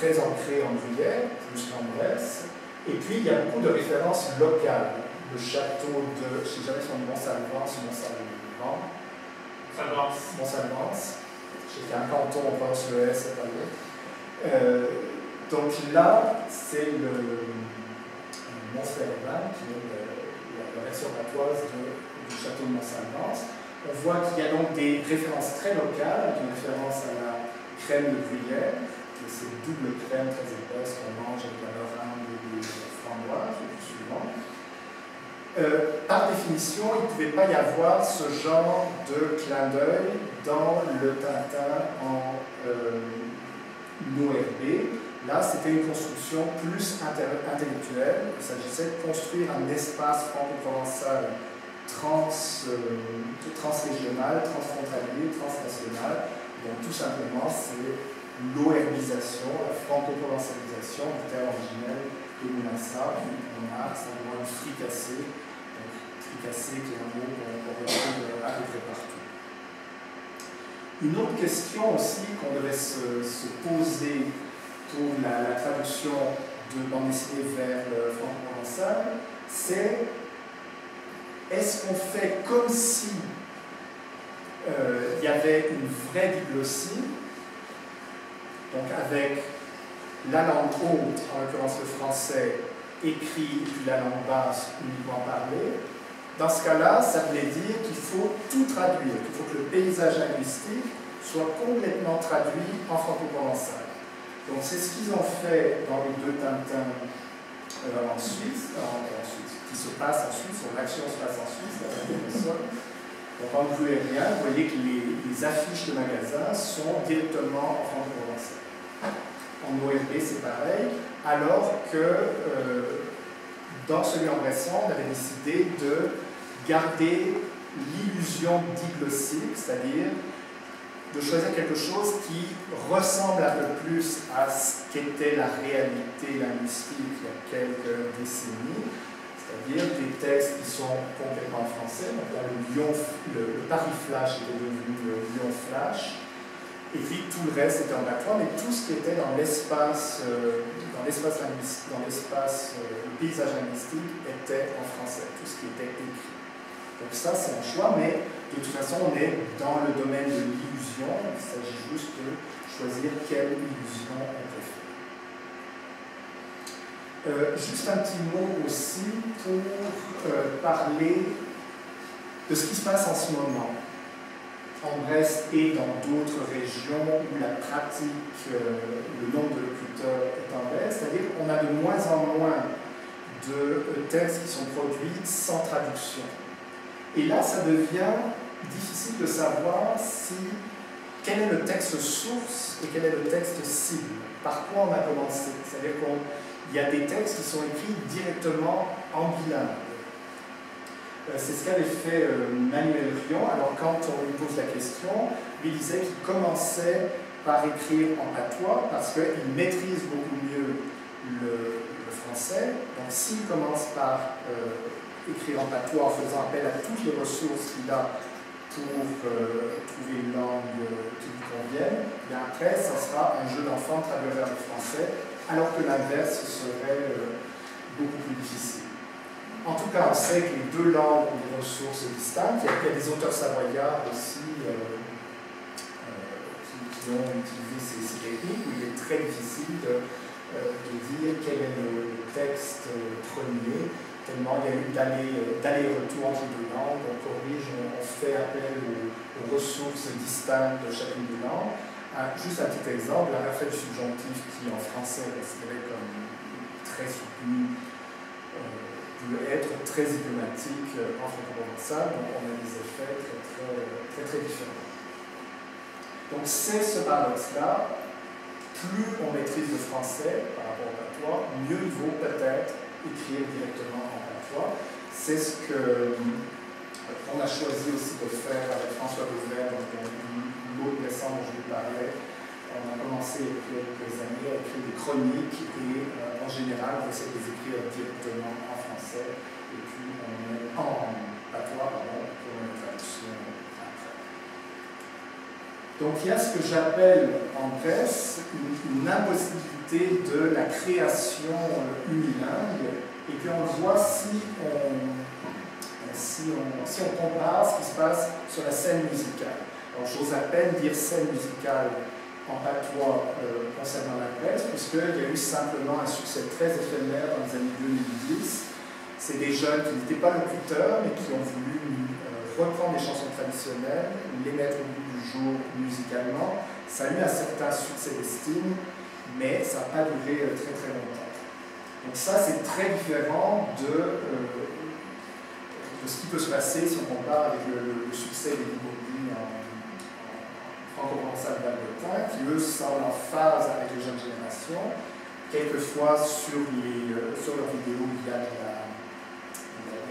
très ancré en Gruyère, plus qu'en Bresse. Et puis il y a beaucoup de références locales. Le château de, je ne sais jamais son nom, Montsalvance, c'est un canton, on pense le S à Paris. Donc là, c'est le Montferrand, qui est la version patoise du château de Montsalvance. On voit qu'il y a donc des références très locales, une référence à la crème de Gruyère, c'est double crème très épaisse qu'on mange avec la meringue et des framboises, et tout suivant. Par définition, il ne pouvait pas y avoir ce genre de clin d'œil dans le Tintin en ORB. Là, c'était une construction plus intellectuelle. Il s'agissait de construire un espace franco-provençal transrégional, transfrontalier, transnational. Donc tout simplement, c'est l'ORBisation, la franco-provençalisation du terme originel de Moulassa, en art, c'est un mot fricassé. Donc fricassé qui est un mot qu'on retrouve à peu près partout. Une autre question aussi qu'on devait se poser pour la traduction de bande dessinée vers le franco-provençal, c'est est-ce qu'on fait comme si il y avait une vraie diglossie, donc avec la langue haute, en l'occurrence le français, écrit, et puis la langue basse, uniquement parlée. Dans ce cas-là, ça voulait dire qu'il faut tout traduire, qu'il faut que le paysage linguistique soit complètement traduit en franco-provençal. Donc c'est ce qu'ils ont fait dans les deux Tintins en Suisse, qui se passe en Suisse, son action se passe en Suisse, la personne. Donc en gruyérien, vous voyez que les affiches de magasins sont directement en franco-provençal. En ORB, c'est pareil, alors que dans celui en bresson, on avait décidé de garder l'illusion diglossique, c'est-à-dire de choisir quelque chose qui ressemble un peu plus à ce qu'était la réalité linguistique il y a quelques décennies, c'est-à-dire des textes qui sont complètement français. Donc là, le Paris Flash était devenu le Lyon Flash, et puis tout le reste était en patois, mais tout ce qui était dans l'espace linguistique, le paysage linguistique était en français, tout ce qui était écrit. Donc ça, c'est un choix, mais de toute façon, on est dans le domaine de l'illusion. Il s'agit juste de choisir quelle illusion on préfère. Juste un petit mot aussi pour parler de ce qui se passe en ce moment en Bresse et dans d'autres régions où la pratique, le nombre de locuteurs est en baisse. C'est-à-dire qu'on a de moins en moins de textes qui sont produits sans traduction. Et là, ça devient difficile de savoir quel est le texte source et quel est le texte cible. Par quoi on a commencé? C'est-à-dire qu'il y a des textes qui sont écrits directement en bilingue. C'est ce qu'avait fait Manuel Rion. Alors quand on lui pose la question, il disait qu'il commençait par écrire en patois parce qu'il maîtrise beaucoup mieux le français. Donc s'il commence par écrire en patois en faisant appel à toutes les ressources qu'il a pour trouver une langue qui lui convienne, et après, ça sera un jeu d'enfant traduit vers le français, alors que l'inverse serait beaucoup plus difficile. En tout cas, on sait que les deux langues ont des ressources distinctes. Il y a des auteurs savoyards aussi qui ont utilisé ces techniques où il est très difficile de dire quel est le texte premier, tellement il y a eu d'aller-retour entre les deux langues. On corrige, on fait appel aux ressources distinctes de chacune des langues. Juste un petit exemple, la rafale du subjonctif qui en français est considéré comme très soutenu, peut être très idiomatique en franco-provençal, donc on a des effets très différents. Donc c'est ce paradoxe-là, plus on maîtrise le français par rapport au patois, mieux il vaut peut-être écrire directement en patois. C'est ce qu'on a choisi aussi de faire avec François Beauvais, donc l'autre récent dont je vous parlais. On a commencé il y a quelques années à écrire des chroniques et en général on essaie de les écrire directement en français et puis on met en patois pour une traduction après. Donc il y a ce que j'appelle en Grèce une une impossibilité de la création unilingue. Et puis on voit si on compare ce qui se passe sur la scène musicale. Alors j'ose à peine dire scène musicale en patois concernant la Grèce, puisqu'il y a eu simplement un succès très éphémère dans les années 2010. C'est des jeunes qui n'étaient pas locuteurs, mais qui ont voulu reprendre des chansons traditionnelles, les mettre au bout du jour musicalement. Ça a eu un certain succès d'estime, mais ça n'a pas duré très très longtemps. Donc ça, c'est très différent de ce qui peut se passer si on compare avec le succès des Libourdi en franco-provençal d'Albertin, qui eux semblent en phase avec les jeunes générations. Quelquefois sur leurs vidéos, il y a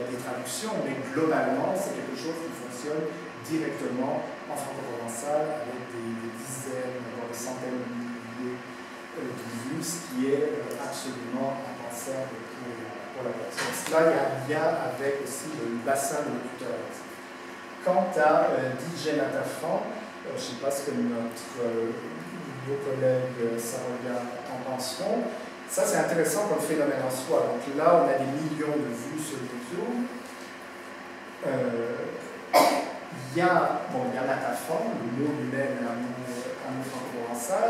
des traductions, mais globalement, c'est quelque chose qui fonctionne directement en franco-provençal avec des dizaines, voire des centaines de milliers de vues, ce qui est absolument impensable pour la personne. Cela, il y a un lien avec aussi le bassin de locuteurs. Quant à DJ Natafan, je ne sais pas ce que nos collègues saroyens en penseront. Ça, c'est intéressant comme phénomène en soi. Donc là, on a des millions de vues sur YouTube. Il y a Natafan, le mot lui-même est un mot franco-provençal.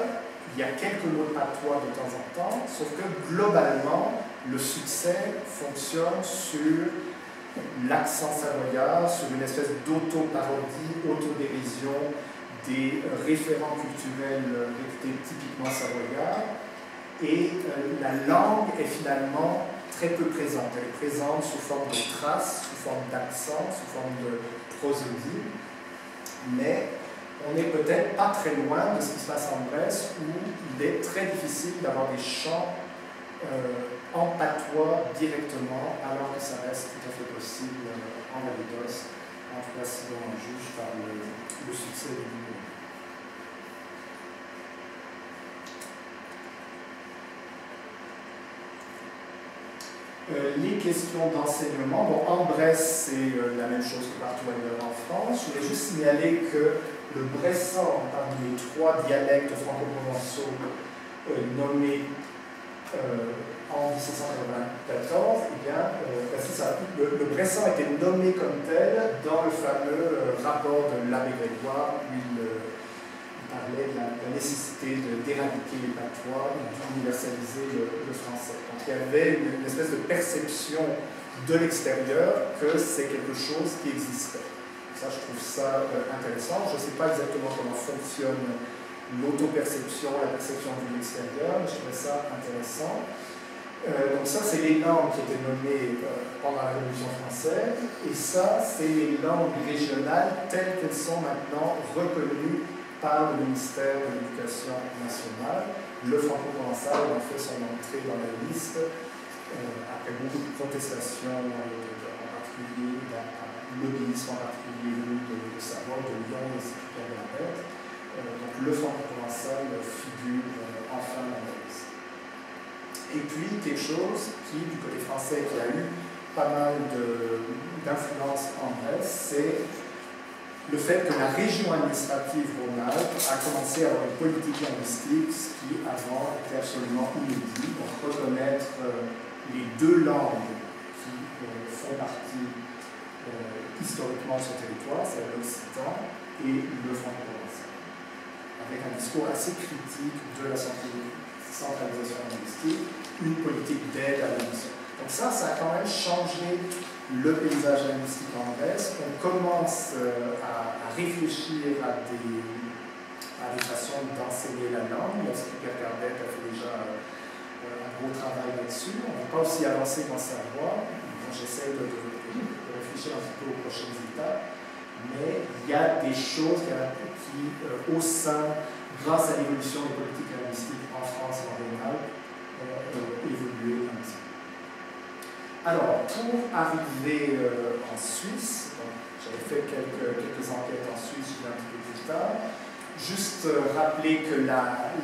Il y a quelques mots de patois de temps en temps, sauf que globalement, le succès fonctionne sur l'accent savoyard, sur une espèce d'auto-parodie, autodérision des référents culturels réputés typiquement savoyards. Et la langue est finalement très peu présente. Elle est présente sous forme de traces, sous forme d'accent, sous forme de prosodie, mais on n'est peut-être pas très loin de ce qui se passe en Grèce, où il est très difficile d'avoir des chants en patois directement, alors que ça reste tout à fait possible en Vallée d'Os, en tout cas si on juge par le succès des vidéos. Les questions d'enseignement, bon, en Bresse, c'est la même chose que partout ailleurs en France. Je voulais juste signaler que le bressan, parmi les trois dialectes franco-provençaux nommés en 1794, eh bien, le bressan a été nommé comme tel dans le fameux rapport de l'abbé Grégoire, où il parlait de la nécessité d'éradiquer les patois et d'universaliser le français. Donc il y avait une espèce de perception de l'extérieur que c'est quelque chose qui existait. Ça, je trouve ça intéressant. Je ne sais pas exactement comment fonctionne l'auto-perception, la perception de l'extérieur, mais je trouvais ça intéressant. Donc ça, c'est les langues qui étaient nommées pendant la Révolution française, et ça, c'est les langues régionales telles qu'elles sont maintenant reconnues par le ministère de l'Éducation nationale. Le franco-provençal a fait son entrée dans la liste après beaucoup de protestations, en particulier le ministre en particulier de Savoie, de Lyon et de la Bête. Donc le franco-provençal figure enfin dans la liste. Et puis quelque chose qui, du côté français, qui a eu pas mal d'influence en Grèce, c'est le fait que la région administrative Rhône-Alpes a commencé à avoir une politique linguistique, ce qui avant était absolument inédit. Donc reconnaître les deux langues qui font partie historiquement de ce territoire, c'est l'occitan et le franco-provençal, avec un discours assez critique de la centralisation linguistique, une politique d'aide à la mission. Donc ça a quand même changé le paysage linguistique en Grèce. On commence à réfléchir à des façons d'enseigner la langue. Pierre Cardette a fait déjà un gros travail là-dessus. On n'est pas aussi avancé qu'en Savoie. J'essaie de réfléchir un petit peu aux prochaines étapes. Mais il y a des choses qui au sein, grâce à l'évolution des politiques linguistiques en France et en Rhône-Alpes, ont évolué un petit peu. Alors, pour arriver en Suisse, j'avais fait quelques enquêtes en Suisse, je viens un petit peu plus tard, juste rappeler que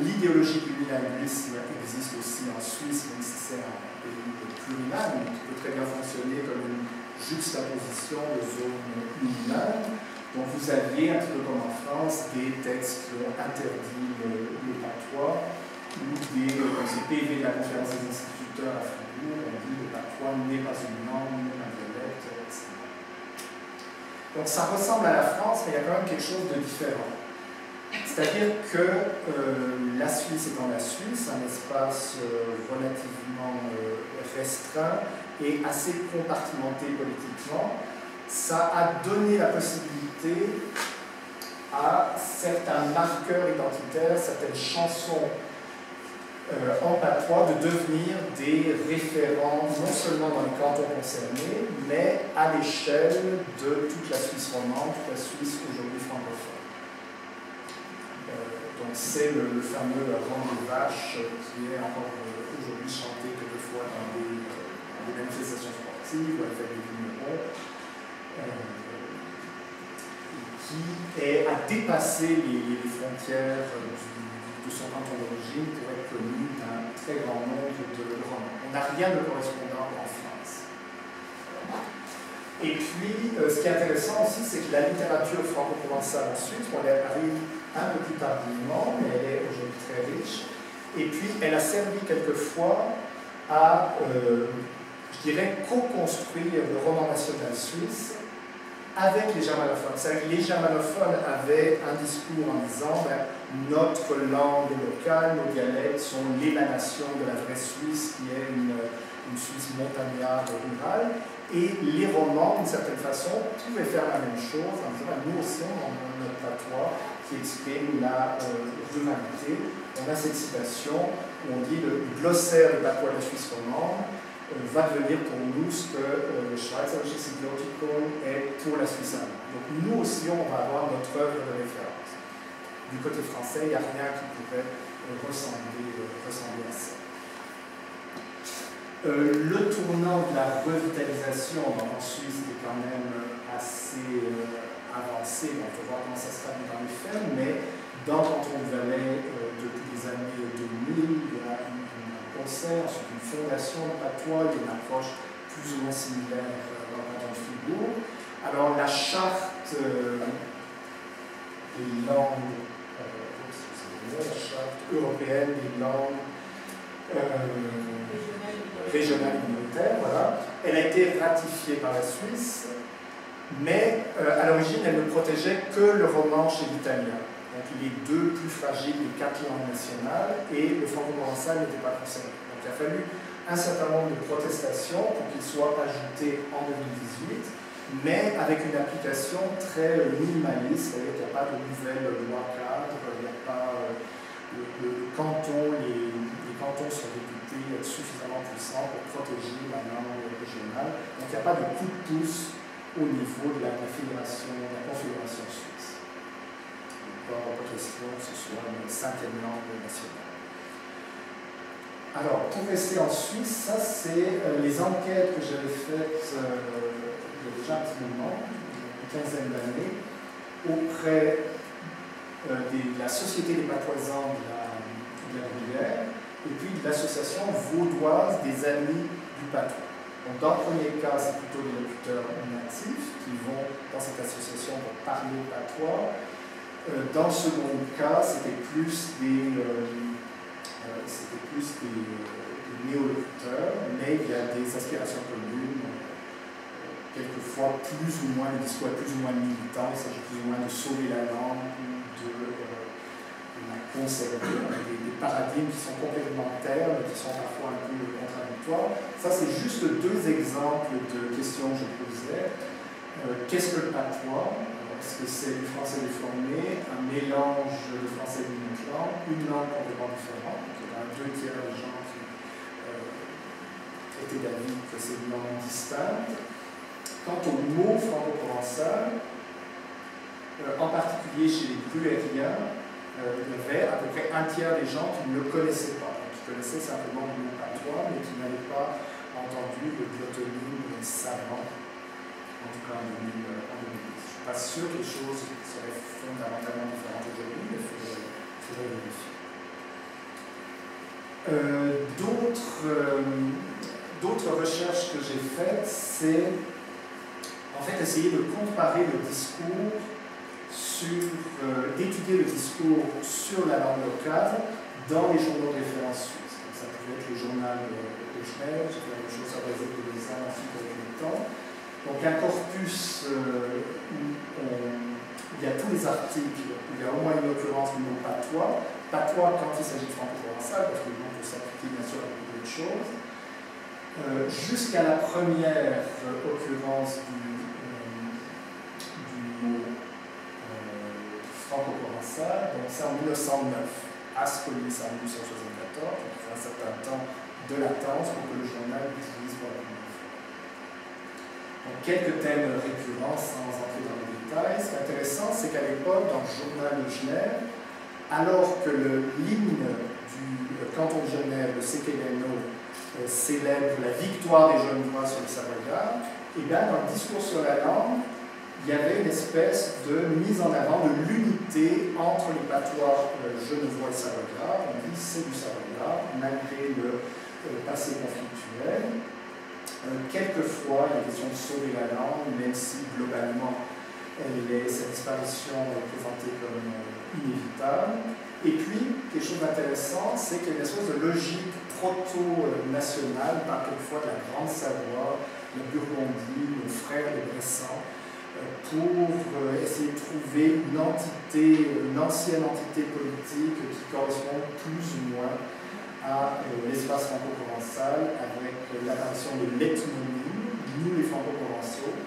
l'idéologie du bilinguisme existe aussi en Suisse, même si c'est un pays plurilingue, mais qui peut très bien fonctionner comme une juxtaposition de zones unilingues. Donc vous aviez, un petit peu comme en France, des textes qui ont interdit le patois, ou la conférence des instituteurs à Fribourg, on dit le patois n'est pas une langue, ni un dialecte, etc. Donc ça ressemble à la France, mais il y a quand même quelque chose de différent. C'est-à-dire que la Suisse étant la Suisse, un espace relativement restreint et assez compartimenté politiquement, ça a donné la possibilité à certains marqueurs identitaires, certaines chansons en patois de devenir des référents non seulement dans les cantons concernés, mais à l'échelle de toute la Suisse romande, toute la Suisse aujourd'hui francophone. Donc c'est le fameux Rang des vaches qui est encore aujourd'hui chanté quelquefois dans des manifestations sportives ou à la fête des vignerons, qui a dépassé les frontières de son canton d'origine pour être connu d'un très grand nombre de romans. On n'a rien de correspondant en France. Et puis, ce qui est intéressant aussi, c'est que la littérature franco-provençale en Suisse, on arrive un peu plus tardivement, mais elle est aujourd'hui très riche. Et puis, elle a servi quelquefois à, je dirais, co-construire le roman national suisse avec les germanophones. C'est-à-dire que les germanophones avaient un discours en disant notre langue locale, nos dialectes sont l'émanation de la vraie Suisse qui est une Suisse montagnarde rurale. Et les romans, d'une certaine façon, pouvaient faire la même chose en disant nous aussi on a notre patois qui exprime la ruralité. On a cette citation où on dit le glossaire des patois de la Suisse romande va devenir pour nous ce que le Schweizerisches Idiotikon est pour la Suisse allemande. Donc nous aussi, on va avoir notre œuvre de référence. Du côté français, il n'y a rien qui pourrait ressembler à ça. Le tournant de la revitalisation en Suisse est quand même assez avancé. On peut voir comment ça se traduit dans les faits, mais dans le canton de Valais, depuis les années 2000, il y a ensuite une fondation de patois, il y a une approche plus ou moins similaire dans le canton de Fribourg. Alors la charte des langues, la charte européenne des langues régionales et minoritaires, voilà, elle a été ratifiée par la Suisse, mais à l'origine elle ne protégeait que le romanche et l'italien. Donc les deux plus fragiles des 4 langues nationales, et le franco-provençal n'était pas concerné. Donc il a fallu un certain nombre de protestations pour qu'il soit ajouté en 2018, mais avec une application très minimaliste, c'est-à-dire qu'il n'y a pas de nouvelle loi cadre, il n'y a pas les cantons sont réputés suffisamment puissants pour protéger la langue régionale, donc il n'y a pas de coup de pouce au niveau de la configuration suisse. Pas question que ce soit une 5e langue nationale. Alors, pour rester en Suisse, ça c'est les enquêtes que j'avais faites il y a déjà un petit moment, une quinzaine d'années, auprès de la Société des patoisans de la Bruyère et puis de l'association vaudoise des Amis du Patois. Donc, dans le premier cas, c'est plutôt des locuteurs natifs qui vont dans cette association pour parler patois. Dans le second cas, c'était plus des néolocuteurs, mais il y a des aspirations communes, quelquefois plus ou moins, le discours est plus ou moins militant, il s'agit plus ou moins de sauver la langue ou de la conserver, des paradigmes qui sont complémentaires, mais qui sont parfois un peu contradictoires. Ça, c'est juste 2 exemples de questions que je posais. Qu'est-ce que le patois ? Est-ce que c'est du français déformé, un mélange de français et d'une autre langue, une langue complètement différente? Il y a 2 tiers des gens qui étaient d'avis que c'est une langue distincte. Quant au mot franco-provençal, en particulier chez les Gruériens, il y avait à peu près un tiers des gens qui ne le connaissaient pas, qui connaissaient simplement le mot patois, mais qui n'avaient pas entendu le glottonyme savant, en tout cas en 2010. Je ne suis pas sûr que les choses seraient fondamentalement différentes aujourd'hui, mais il faudrait vérifier. D'autres recherches que j'ai faites, c'est en fait essayer de comparer le discours d'étudier le discours sur la langue locale dans les journaux de référence suisses. Donc ça avec le journal de Genève, j'ai fait la même chose à Brésil de Lausanne, ensuite avec le temps. Donc un corpus où il y a tous les articles, où il y a au moins une occurrence du mot patois. Patois quand il s'agit de franco-provençal, parce que le mot peut s'appliquer bien sûr à beaucoup d'autres choses. Jusqu'à la première occurrence du mot franco-provençal, donc c'est en 1909. Ascoli, c'est en 1974, donc il faut un certain temps de latence pour que le journal l'utilise pour la première fois. Donc quelques thèmes récurrents sans entrer dans les détails. Ce qui est intéressant, c'est qu'à l'époque, dans le journal de Genève, alors que l'hymne du canton de Genève, le Sekeleno, célèbre la victoire des Genevois sur le Savoyard, et bien dans le discours sur la langue, il y avait une espèce de mise en avant de l'unité entre les patois genevois et savoyards. On dit c'est du Savoyard, malgré le passé conflictuel. Quelquefois, il est question de sauver la langue, même si globalement sa disparition est présentée comme inévitable. Et puis, quelque chose d'intéressant, c'est qu'il y a une espèce de logique proto-nationale, par quelquefois de la Grande Savoie, la Burgondie, nos frères les Bressans, pour essayer de trouver une entité, une ancienne entité politique qui correspond plus ou moins à l'espace franco-provençal, avec l'apparition de l'ethnomie, nous les franco-provençaux,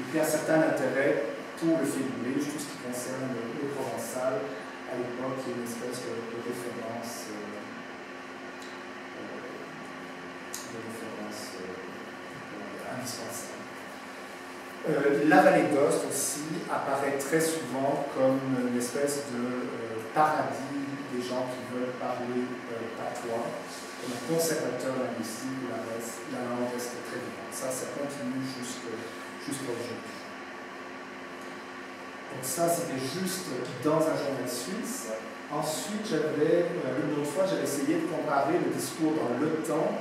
et puis un certain intérêt pour le féminin, tout ce qui concerne le provençal. À l'époque, il y a une espèce de référence indispensable. La vallée d'Ost aussi apparaît très souvent comme une espèce de paradis des gens qui veulent parler patois. Comme un conservateur linguistique, la langue reste très vivante. Ça continue jusqu'aujourd'hui. Donc ça, c'était juste dans un journal suisse. Ensuite, une autre fois, j'avais essayé de comparer le discours dans Le Temps,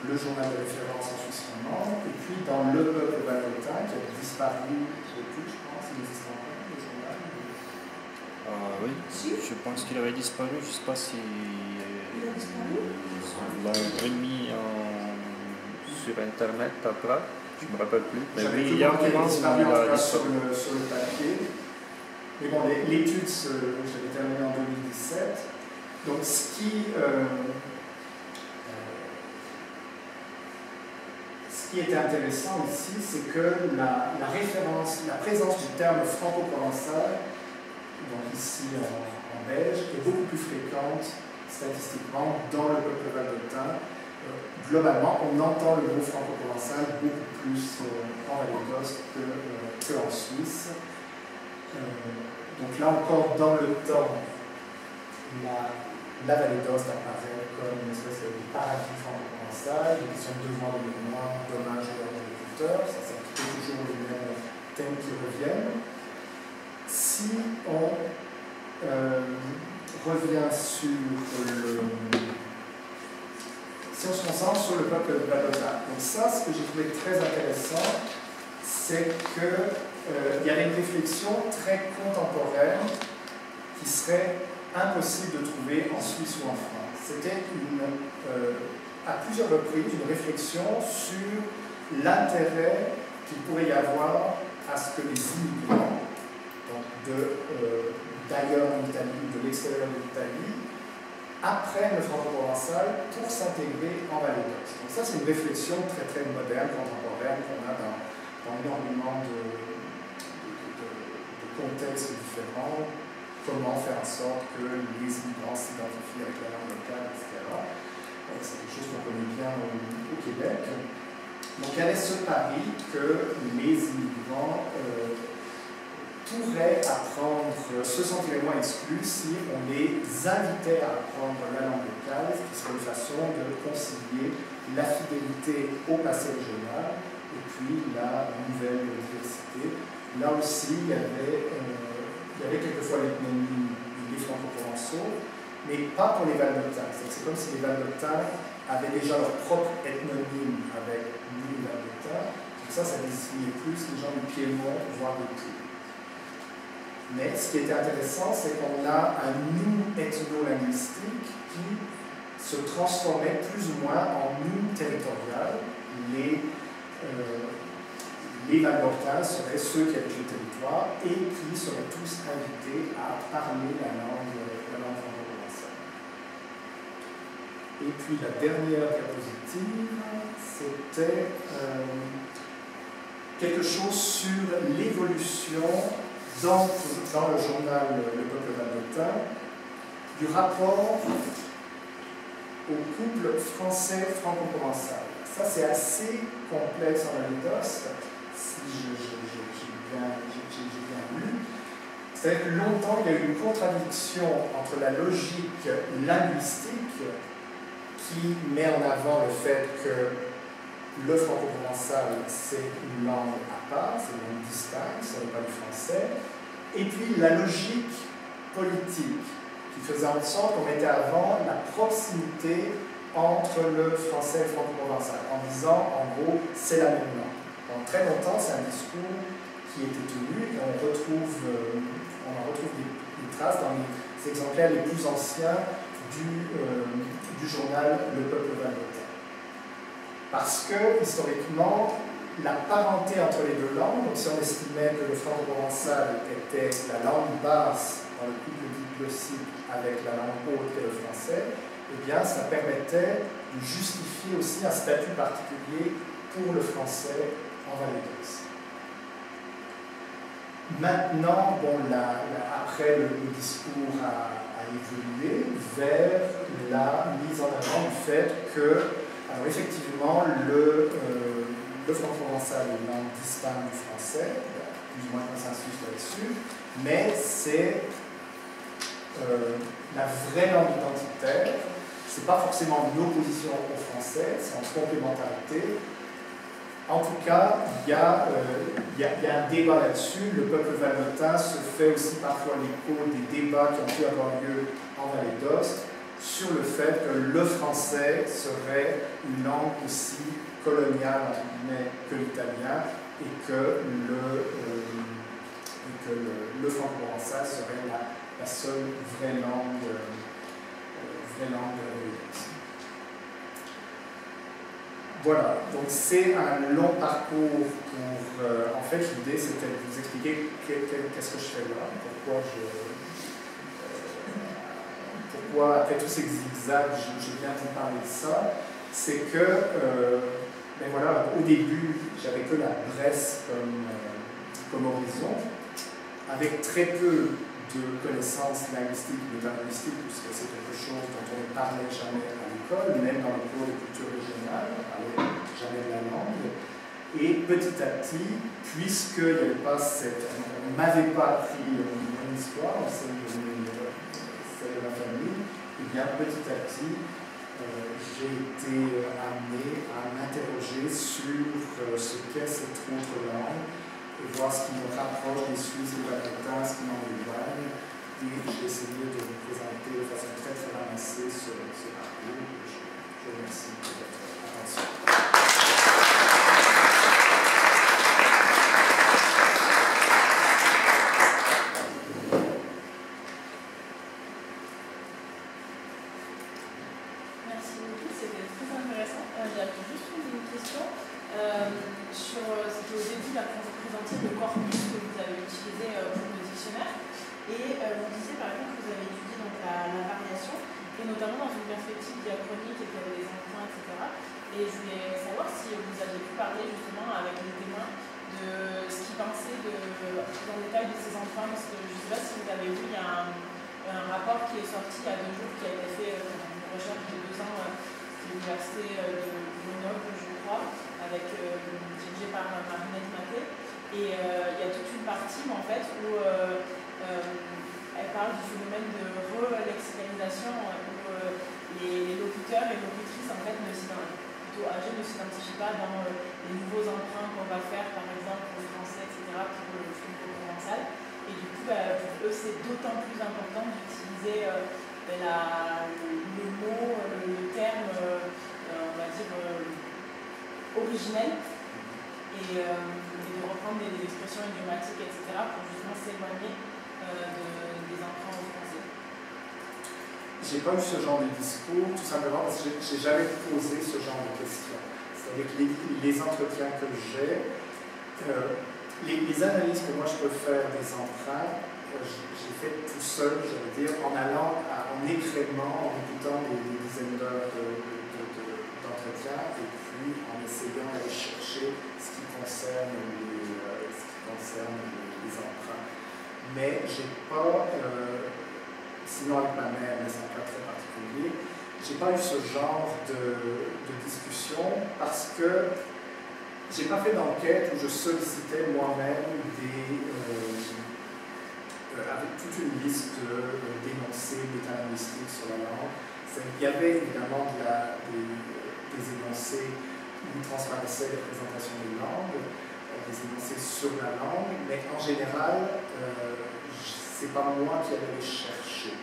le journal de référence en Suisse romande, et puis dans Le Peuple vallontain, qui a disparu depuis, je pense, il existe encore, le journal. Oui, je pense qu'il avait disparu, je ne sais pas si Il a disparu. ils l'ont remis sur Internet après, je ne me rappelle plus. Mais oui, il y a un moment où disparu il a disparu. sur le papier. Mais bon, l'étude, j'avais terminé en 2017. Donc ce qui était intéressant ici, c'est que la présence du terme franco-provençal, donc ici en belge, est beaucoup plus fréquente statistiquement dans le peuple vallontain. Globalement, on entend le mot franco-provençal beaucoup plus en Vallée d'Ost qu'en Suisse. Donc là encore, dans le temps, la Vallée d'Ost apparaît comme une espèce de paradis franco-provençal, des questions de devoir de mémoire, dommages aux agriculteurs, ça c'est toujours les mêmes thèmes qui reviennent. Si on revient si on se concentre sur le peuple vallontain, donc ça, ce que j'ai trouvé très intéressant, c'est qu'il y avait une réflexion très contemporaine qui serait impossible de trouver en Suisse ou en France. C'était à plusieurs reprises une réflexion sur l'intérêt qu'il pourrait y avoir à ce que les immigrants d'ailleurs en Italie, de l'extérieur de l'Italie, apprennent le franco-provençal pour s'intégrer en Vallée d'Ost. Donc ça, c'est une réflexion très très moderne, contemporaine, qu'on a dans énormément de contextes différents. Comment faire en sorte que les immigrants s'identifient avec la langue locale, etc. C'est quelque chose qu'on connaît bien au Québec. Donc il y avait ce pari que les immigrants pourraient apprendre, se sentiraient moins exclus si on les invitait à apprendre la langue locale, ce qui serait une façon de concilier la fidélité au passé régional et puis la nouvelle diversité. Là aussi, il y avait quelquefois l'ethnomie des franco-provençaux, mais pas pour les Vallontains. C'est comme si les Vallontains avaient déjà leur propre ethnonyme avec nous, les Vallontains. Donc ça désignait plus les gens du Piémont, voire du Puy. Mais ce qui était intéressant, c'est qu'on a un nous ethno-linguistique qui se transformaient plus ou moins en une territoriale. Les Valbortins seraient ceux qui habitent le territoire et qui seraient tous invités à parler la langue franco-provençale. Et puis la dernière diapositive, c'était quelque chose sur l'évolution dans le journal Le Peuple Valbortin du rapport au couple français franco-provençal. Ça, c'est assez complexe en Val-d'Ost, si j'ai bien lu. C'est-à-dire que longtemps, il y a eu une contradiction entre la logique linguistique qui met en avant le fait que le franco-provençal, c'est une langue à part, c'est une langue distincte, ce n'est pas du français, et puis la logique politique qui faisait en sorte qu'on mettait avant la proximité entre le français et le franco-provençal, en disant, en gros, c'est la même langue. Pendant très longtemps, c'est un discours qui était tenu, et on en retrouve des traces dans les exemplaires les plus anciens du journal Le Peuple Valbortin. Parce que, historiquement, la parenté entre les deux langues, donc si on estimait que le franco-provençal était la langue basse dans le couple diglottique avec la langue haute et le français, eh bien, ça permettait de justifier aussi un statut particulier pour le français en Val-d'Ost. Maintenant, bon, après le discours a évolué vers la mise en avant du fait que, alors effectivement, le franco-provençal est une langue distincte du français, il y a plus ou moins de consensus là-dessus, mais c'est la vraie langue identitaire. Ce n'est pas forcément une opposition au français, c'est en complémentarité. En tout cas, il y a un débat là-dessus. Le Peuple valbortin se fait aussi parfois l'écho des débats qui ont pu avoir lieu en Vallée d'Ost sur le fait que le français serait une langue aussi coloniale, entre guillemets, que l'italien, et que le franco-provençal serait la seule vraie langue de la Vallée d'Ost. Voilà, donc c'est un long parcours pour... en fait, l'idée, c'était de vous expliquer qu'est-ce que je fais là, pourquoi après tous ces zigzags, je viens vous parler de ça. C'est que, ben voilà, au début, j'avais que la Bresse comme horizon, avec très peu de connaissances linguistiques, métalinguistiques, puisque c'est quelque chose dont on ne parlait jamais à l'école, même dans le cours de culture régionale, on ne parlait jamais de la langue. Et petit à petit, puisqu'il n'y avait pas on ne m'avait pas appris mon histoire, celle de ma famille, et bien petit à petit, j'ai été amené à m'interroger sur ce qu'est cette autre langue, et voir ce qui me rapproche des Suisses, des Valbortins, ce qui m'en éloigne. Et j'ai essayé de vous présenter de façon très très ramassée ce parcours. Je vous remercie de votre attention. Merci beaucoup, c'était très intéressant. J'avais juste une question sur ce qui au début a présenté le corpus que vous avez utilisé pour le dictionnaire. Et vous disiez par exemple que vous avez étudié donc, la variation, et notamment dans une perspective diachronique et qu'il y avait des emprunts, etc. Et je voulais savoir si vous aviez pu parler justement avec les témoins de ce qu'ils pensaient dans le détail de ces emprunts, parce que je ne sais pas si vous avez vu, il y a un rapport qui est sorti il y a 2 jours, qui a été fait une recherche de 2 ans à l'université de Grenoble, je crois, dirigée par Marinette Maté. Et il y a toute une partie en fait où elle parle du phénomène de relexicalisation où les locuteurs et locutrices en fait plutôt âgés ne s'identifient pas dans les nouveaux emprunts qu'on va faire par exemple pour le français, etc., pour le franco-provençal. Et du coup, pour eux, c'est d'autant plus important d'utiliser le mot, le terme, on va dire, originel, et de reprendre des expressions idiomatiques, etc., pour justement s'éloigner des emprunts au français. j'ai pas eu ce genre de discours, tout simplement parce que j'ai jamais posé ce genre de questions. C'est-à-dire que les entretiens que j'ai, les analyses que moi je peux faire des empreintes, j'ai fait tout seul, je veux dire, en écrémant, en écoutant des dizaines d'heures d'entretien, et puis en essayant d'aller chercher ce qui concerne les empreintes. Mais j'ai pas, sinon avec ma mère, mais c'est un cas très particulier, j'ai pas eu ce genre de discussion parce que j'ai pas fait d'enquête où je sollicitais moi-même avec toute une liste d'énoncés métalinguistiques sur la langue. Il y avait évidemment des énoncés où transparaissaient les représentations des langues, des énoncés sur la langue, mais en général, c'est pas moi qui allais les chercher,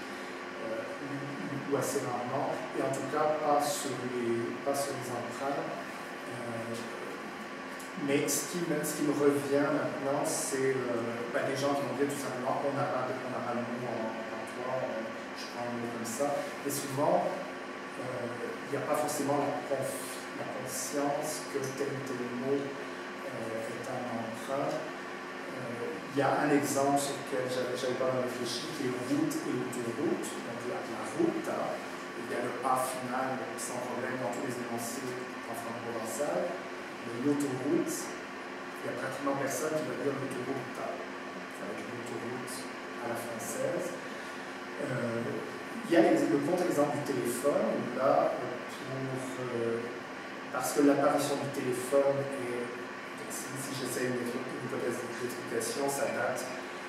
ou assez rarement, et en tout cas pas sur les empreintes. Mais ce qui me revient maintenant, c'est des gens qui vont dire tout simplement on n'a pas le mot en toi, je prends un mot comme ça. Et souvent, il n'y a pas forcément la conscience que tel ou tel mot est un emprunt. Il y a un exemple sur lequel j'avais pas réfléchi, qui est route et autoroute. Donc la route, il y a le A final sans problème dans tous les énoncés en franc-provençal. Mais l'autoroute, il n'y a pratiquement personne qui va dire l'autoroute avec l'autoroute à la française. Il y a le contre-exemple du téléphone, là, parce que l'apparition du téléphone est, si j'essaie une hypothèse d'explication, ça date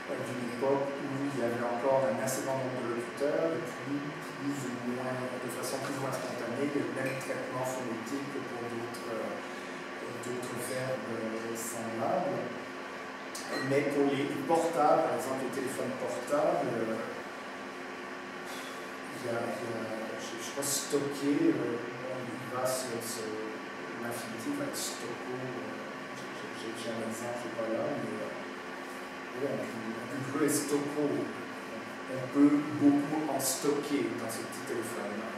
d'une époque où il y avait encore un assez grand nombre de locuteurs, et puis de façon plus ou moins spontanée, il y a le même traitement phonétique que pour d'autres verbes semblables. Mais pour les portables, par exemple les téléphones portables, je crois stocker, il va l'infinitif avec stocko, j'ai un exemple pas là, mais on peut stocko, on peut beaucoup en stocker dans ce petit téléphone-là,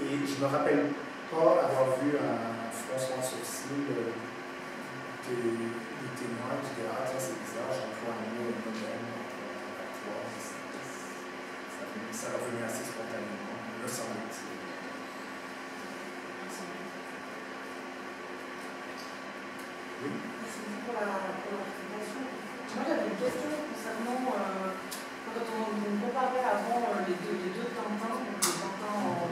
et je me rappelle pas avoir vu un froncement de sourcil des témoins qui disaient ah tiens c'est bizarre, j'emploie un mot moderne, ça revenait assez spontanément, me semble-t-il. Oui. Merci beaucoup pour la présentation. Moi j'avais une question concernant quand on comparait avant les deux Tintins, donc le Tintin en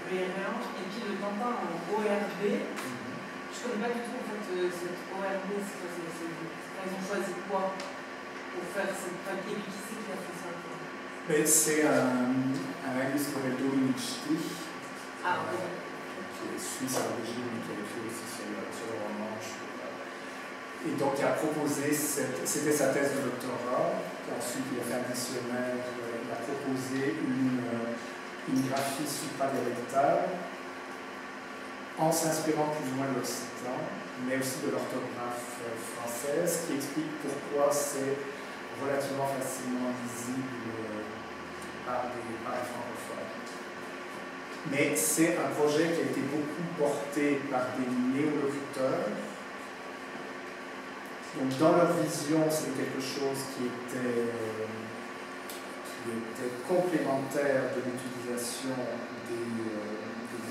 BR1 et puis le Tintin en ORB. Je ne connais pas du tout en fait cette ORB, ils ont choisi quoi pour faire cette papier, et qui c'est qui a fait ça? C'est un linguiste qui s'appelle Dominique Stich, qui est suisse à l'origine, mais qui a écrit aussi sur le roman. Et donc il a proposé, c'était sa thèse de doctorat, ensuite il a fait un dictionnaire, il a proposé une graphie supradialectale en s'inspirant plus ou moins de l'occitan, mais aussi de l'orthographe française, qui explique pourquoi c'est relativement facilement lisible par les francophones. Mais c'est un projet qui a été beaucoup porté par des néolocuteurs. Donc dans leur vision, c'était quelque chose qui était complémentaire de l'utilisation des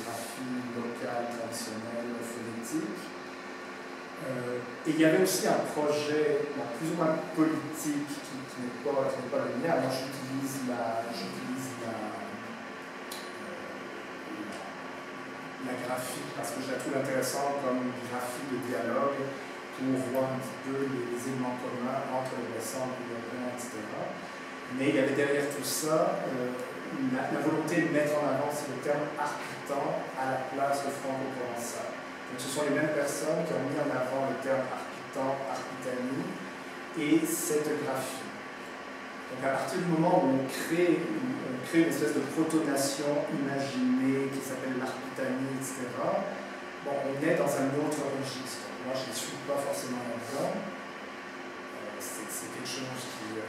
graphies locales, traditionnelles, phonétiques. Et il y avait aussi un projet plus ou moins politique qui n'est pas le mien. Moi, j'utilise la graphie parce que je la trouve intéressante comme graphie de dialogue pour voir un petit peu les éléments communs entre les récents urbains, etc. Mais il y avait derrière tout ça la volonté de mettre en avant le terme arpitan à la place de franco-provençal. Donc ce sont les mêmes personnes qui ont mis en avant le terme arpitan, arpitanie et cette graphie. Donc à partir du moment où on crée une espèce de protonation imaginée qui s'appelle l'arpitanie, etc., on est dans un autre registre. Moi, je ne suis pas forcément là-dedans. C'est quelque chose qui